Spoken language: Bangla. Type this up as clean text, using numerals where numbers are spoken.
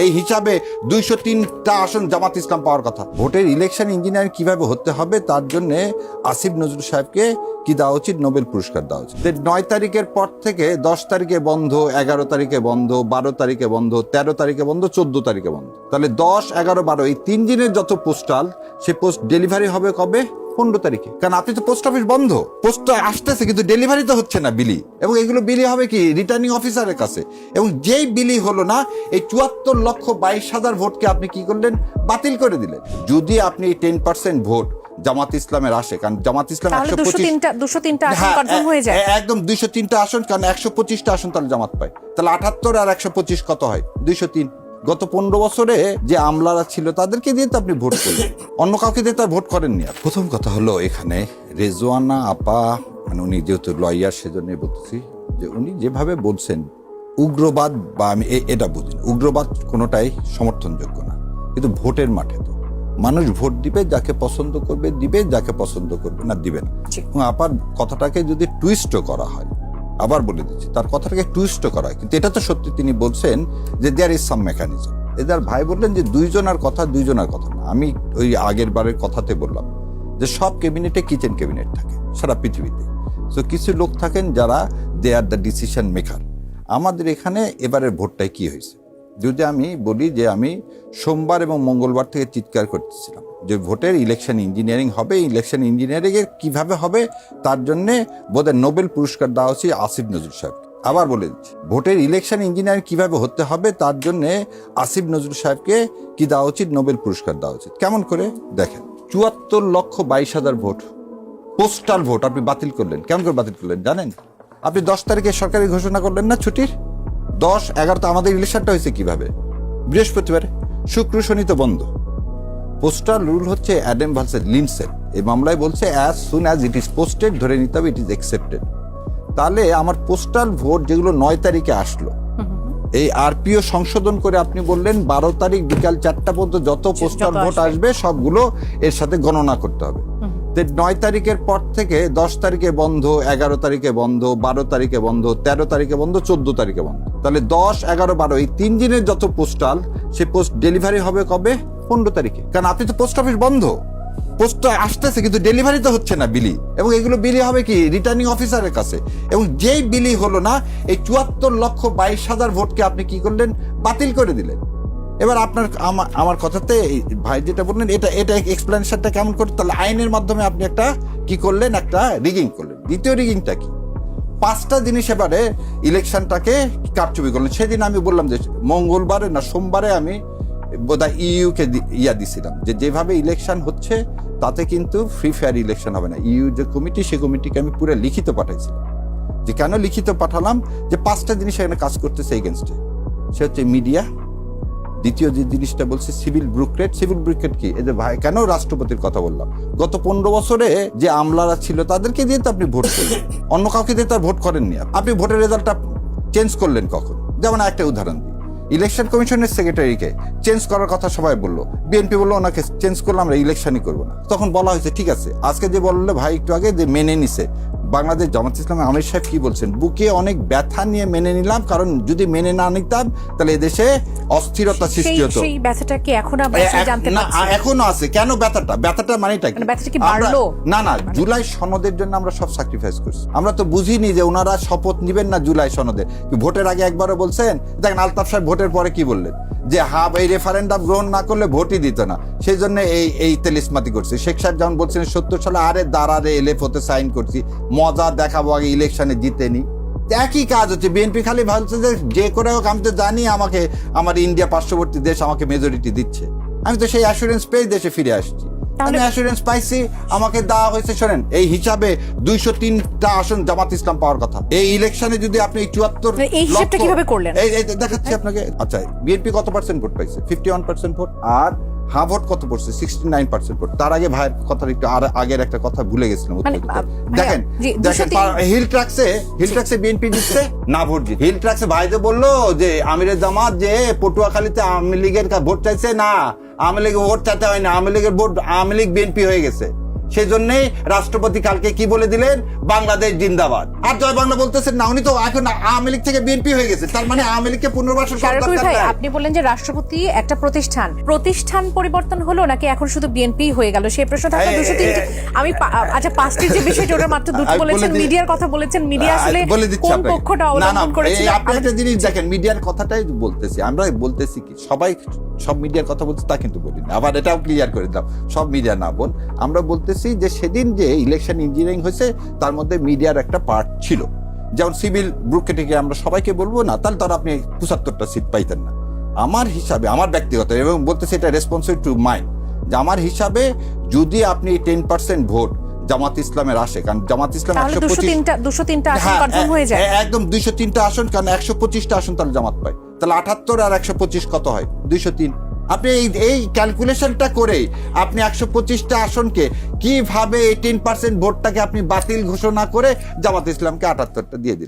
এই হিসাবে 203টা আসন জামাত ইসলাম পাওয়ার কথা। ভোটের ইলেকশন ইঞ্জিনিয়ারিং কিভাবে হতে হবে তার জন্য আসিফ নজরুল সাহেবকে কি দেওয়া উচিত, নোবেল পুরস্কার দেওয়া উচিত। 9 তারিখের পর থেকে 10 তারিখে বন্ধ, 11 তারিখে বন্ধ, 12 তারিখে বন্ধ, 13 তারিখে বন্ধ, 14 তারিখে বন্ধ। তাহলে 10, 11, 12 এই 3 দিনের যত পোস্টাল, সে পোস্ট ডেলিভারি হবে কবে? 15 তারিখে। কারণ আপনি তো পোস্ট অফিস বন্ধ, পোস্ট আসতেছে কিন্তু ডেলিভারি তো হচ্ছে না বিলি, এবং এগুলো বিলি হবে কি রিটার্নিং অফিসারের কাছে। এবং যেই বিলি হলো না, এই 74,22,000 ভোটকে আপনি কি করলেন? বাতিল করে দিলেন। যদি আপনি 10% ভোট জামাত ইসলামের আসে, কারণ জামাত ইসলাম 203টা আসন কনফার্ম হয়ে যায়, একদম 203টা আসন, কারণ 125টা আসন তাহলে জামাত পায়, তাহলে 78 আর 125 কত হয়? 203। গত 15 বছরে যে আমলারা ছিল তাদেরকে দিয়ে তো আপনি ভোট করলেন, অন্য কাউকে দিয়ে তো আর ভোট করেননি। প্রথম কথা হলো, এখানে রেজওয়ানা আপা, মানে উনি যেহেতু লয়ার সেজন্য বলতেছি যে উনি যেভাবে বলছেন উগ্রবাদ, বা আমি এটা বুঝি না, উগ্রবাদ কোনোটাই সমর্থনযোগ্য না। কিন্তু ভোটের মাঠে তো মানুষ ভোট দিবে, যাকে পছন্দ করবে দিবে, যাকে পছন্দ করবে না দিবে না। এবং আপার কথাটাকে যদি টুইস্টও করা হয়, আবার বলে দিচ্ছি, তার কথাটাকে টুইস্ট করা হয়, কিন্তু এটা তো সত্যি তিনি বলছেন যে দেয়ার ইজ সাম মেকানিজম। এদের ভাই বললেন যে দুইজনের কথা না। আমি ওই আগের বারের কথাতে বললাম যে সব ক্যাবিনেটে কিচেন ক্যাবিনেট থাকে সারা পৃথিবীতে। তো কিছু লোক থাকেন যারা দে আর দ্য ডিসিশন মেকার। আমাদের এখানে এবারের ভোটটায় কি হয়েছে, যদি আমি বলি যে আমি সোমবার এবং মঙ্গলবার থেকে চিৎকার করতেছিলাম যে ভোটের ইলেকশন ইঞ্জিনিয়ারিং হবে, ইলেকশন ইঞ্জিনিয়ারিং এর কিভাবে হবে তার জন্য বোধহয় নোবেল পুরস্কার দেওয়া হচ্ছে আসিফ নজরুল সাহেব। আবার বলে দিচ্ছি, ভোটের ইলেকশন ইঞ্জিনিয়ারিং কিভাবে হতে হবে তার জন্য আসিফ নজরুল সাহেবকে কি দেওয়া উচিত, নোবেল পুরস্কার দেওয়া উচিত। কেমন করে দেখেন, 74,22,000 ভোট পোস্টাল ভোট আপনি বাতিল করলেন। কেমন করে বাতিল করলেন জানেন? আপনি 10 তারিখে সরকারি ঘোষণা করলেন না ছুটির, 10, 11 তো আমাদের ইলেকশনটা হয়েছে কিভাবে? বৃহস্পতিবার, শুক্র, শনি তো বন্ধ। পোস্টাল রুল হচ্ছে অ্যাডাম ভার্সেস লিন্ডসে, এই মামলায় বলছে as soon as it is posted, ধরে নিতে হবে ইট ইজ অ্যাকসেপ্টেড। তাহলে আমার পোস্টাল ভোট যেগুলো 9 তারিখে আসলো, এই আরপিও সংশোধন করে আপনি বললেন 12 তারিখ বিকাল 4টা পর্যন্ত যত পোস্টাল ভোট আসবে সবগুলো এর সাথে গণনা করতে হবে। 9 তারিখের পর থেকে 10 তারিখে বন্ধ, 11 তারিখে বন্ধ, 12 তারিখে বন্ধ, 13 তারিখে বন্ধ, 14 তারিখে বন্ধ। তাহলে 10, 11, 12 এই 3 দিনের যত পোস্টাল, সে পোস্ট ডেলিভারি হবে কবে? 15 তারিখে। কারণ আপনি তো পোস্ট অফিস বন্ধ, পোস্ট আসতেছে কিন্তু ডেলিভারি তো হচ্ছে না বিলি, এবং এগুলো বিলি হবে কি রিটার্নিং অফিসারের কাছে। এবং যেই বিলি হলো না, এই 74,22,000 ভোটকে আপনি কি করলেন? বাতিল করে দিলেন। এবার আপনার আমার কথাতে ভাই যেটা বললেন, এটা এক্সপ্লেনেশনটা কেমন করতে, তাহলে আইনের মাধ্যমে আপনি একটা কি করলেন, একটা রিগিং করলেন। দ্বিতীয় রিগিংটা কি? 5টা জিনিস এবারে ইলেকশনটাকে কারচুপি করলেন। সেদিন আমি বললাম যে মঙ্গলবারে না সোমবারে আমি বোধহয় ইউকে দিছিলাম যে যেভাবে ইলেকশন হচ্ছে তাতে কিন্তু ফ্রি ফেয়ার ইলেকশন হবে না। ইউ যে কমিটি, সেই কমিটিকে আমি পুরো লিখিত পাঠাইছিলাম। যে কেন লিখিত পাঠালাম? যে 5টা জিনিস এখানে কাজ করতেছে এগেনস্টে। সে হচ্ছে মিডিয়া, দ্বিতীয় যে জিনিসটা বলছে সিভিল ব্রুকেট কি? এই যে ভাই কেন রাষ্ট্রপতির কথা বললাম, গত 15 বছরে যে আমলারা ছিল তাদেরকে দিয়ে তো আপনি ভোট করলেন, অন্য কাউকে দিয়ে তো আর ভোট করেননি। আপনি ভোটের রেজাল্টটা চেঞ্জ করলেন কখন? যেমন একটা উদাহরণ দিই, ইলেকশন কমিশনের সেক্রেটারিকে চেঞ্জ করার কথা সবাই বললো, বিএনপি বললো ওনাকে চেঞ্জ করলে আমরা ইলেকশনই করবো না। তখন বলা হয়েছে ঠিক আছে। আজকে যে বললো ভাই একটু আগে যে মেনে নিছে বাংলাদেশ জামাত ইসলামের আমির সাহেব কি বলছেন, বুকে অনেক ব্যথা নিয়ে মেনে নিলাম, কারণ যদি মেনে না নিতাম তাহলে এদেশে অস্থিরতা সৃষ্টি হতো। সেই ব্যথাটা কি এখন আমরা জানতে পারছি? এখনো আছে। কেন ব্যথাটা মানেটা কি? ব্যথাটা কি বাড়লো? না, জুলাই সনদের জন্য আমরা সব স্যাক্রিফাইস করছি। আমরা তো বুঝিনি যে ওনারা শপথ নিবেন না জুলাই সনদে। ভোটের আগে একবারও বলছেন, দেখেন আলতাফ সাহেব ভোটের পরে কি বললেন, যে এই রেফারেন্ডাম গ্রহণ না করলে ভোটই দিত না, সেই জন্য এই তেলিসমাতি করছে। শেখ সাহেব যেমন বলছিলেন 70 সালে, আরে দাঁড়ারে এলএফওতে সাইন করছি, মজা দেখাবো, আগে ইলেকশনে জিতেনি। একই কাজ হচ্ছে। বিএনপি খালি ভাবছে যে করে হোক আমি তো জানি আমাকে আমার ইন্ডিয়া পার্শ্ববর্তী দেশ আমাকে মেজরিটি দিচ্ছে, আমি তো সেই অ্যাসুরেন্স পেয়ে দেশে ফিরে আসছি। আমি অ্যাসুরেন্স পাইছি, আমাকে দেওয়া হয়েছে। শোনেন, এই হিসাবে 203টা আসন জামাত ইসলাম পাওয়ার কথা। এই ইলেকশনে যদি আপনি 74 এই হিসাবটা কিভাবে করলেন? এই দেখাচ্ছি আপনাকে। আচ্ছা, বিএনপি কত পার্সেন্ট ভোট পাইছে? 51% ভোট। আর হ্যাঁ ভোট কত পড়ছে? 69% ভোট। তার আগে ভাইয়ের কথা একটু আগের একটা কথা ভুলে গেছিলাম। দেখেন হিল ট্রাক্সে বিএনপি জিতছে না, ভোট জিত। হিল ট্রাক্সে ভাইদের বললো যে আমিরের জামাত যে পটুয়াখালীতে আওয়ামী লীগের ভোট চাইছে না, আওয়ামী লীগের ভোট চাইতে হয় না, আওয়ামী লীগের ভোট আওয়ামী লীগ বিএনপি হয়ে গেছে। সেই জন্যই রাষ্ট্রপতি কালকে কি বলে দিলেন, বাংলাদেশ জিন্দাবাদ। আর জয় বাংলা বলতেছেন না, উনি তো এখন আওয়ামী লীগ থেকে বিএনপি হয়ে গেছে, তার মানে আওয়ামী লীগকে পুনর্বাসন করার শাহরুখ দরকার ভাই, নাই। আপনি বললেন যে রাষ্ট্রপতি একটা প্রতিষ্ঠান পরিবর্তন হলো নাকি এখন শুধু বিএনপি হয়ে গেল, সেই প্রশ্ন থাকলে 203 আমি আচ্ছা 5টির যে বিষয়টা ওটা মাত্র দুটো আমি বলে বলেছেন, দিই- মিডিয়ার কথা বলেছেন, মিডিয়া আসলে বলে দিচ্ছি কোন আপনাকে। পক্ষটা না, অবলম্বন করেছিল? আপনি একটা জিনিস দেখেন, মিডিয়ার কথাটাই বলতেছি আমরা, বলতেছি কি সবাই সব মিডিয়ার কথা বলছে তা কিন্তু বলি না, আবার এটাও ক্লিয়ার করে দিলাম, সব মিডিয়া না বল, আমরা বলতেছি যে সেদিন যে ইলেকশন ইঞ্জিনিয়ারিং হয়েছে তার মধ্যে মিডিয়ার একটা পার্ট ছিল। যেমন সিভিল ব্রুকেটিকে আমরা সবাইকে বলবো না, তাহলে তারা আপনি 75টা সিট পাইতেন না। আমার হিসাবে, আমার ব্যক্তিগত, এবং বলতেছি এটা রেসপন্সিবল টু মাইন্ড, যে আমার হিসাবে যদি আপনি 10% ভোট জামাত ইসলামের আসে, কারণ জামাত ইসলাম তাহলে 203টা আসন হ্যাঁ, কনফার্ম হয়ে যায়। একদম 203টা আসন, কারণ 125টা আসন তাহলে জামাত পায়, তাহলে 78 আর 125 কত হয়, 203। আপনি এই ক্যালকুলেশনটা করে আপনি 125টা আসনকে কিভাবে 18% ভোটটাকে আপনি বাতিল ঘোষণা করে জামাত ইসলামকে 78টা দিয়ে দিলেন।